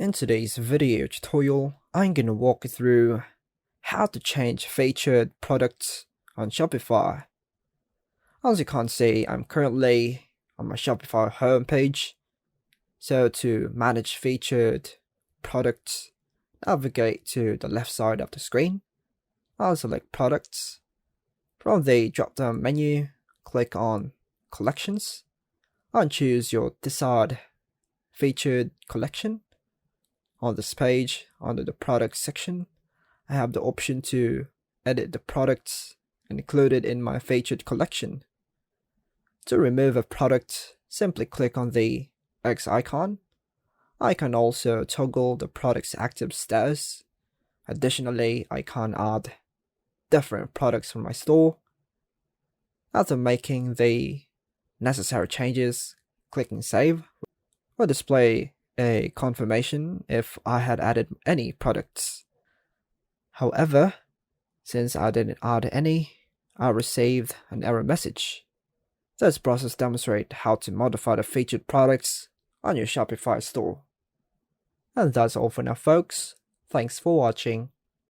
In today's video tutorial, I'm going to walk you through how to change featured products on Shopify. As you can see, I'm currently on my Shopify homepage. So to manage featured products, navigate to the left side of the screen. I'll select products. From the drop-down menu, click on collections and choose your desired featured collection. On this page, under the products section, I have the option to edit the products included in my featured collection. To remove a product, simply click on the X icon. I can also toggle the product's active status. Additionally, I can add different products from my store. After making the necessary changes, clicking Save will display a confirmation if I had added any products. However, since I didn't add any, I received an error message. This process demonstrates how to modify the featured products on your Shopify store. And that's all for now, folks. Thanks for watching.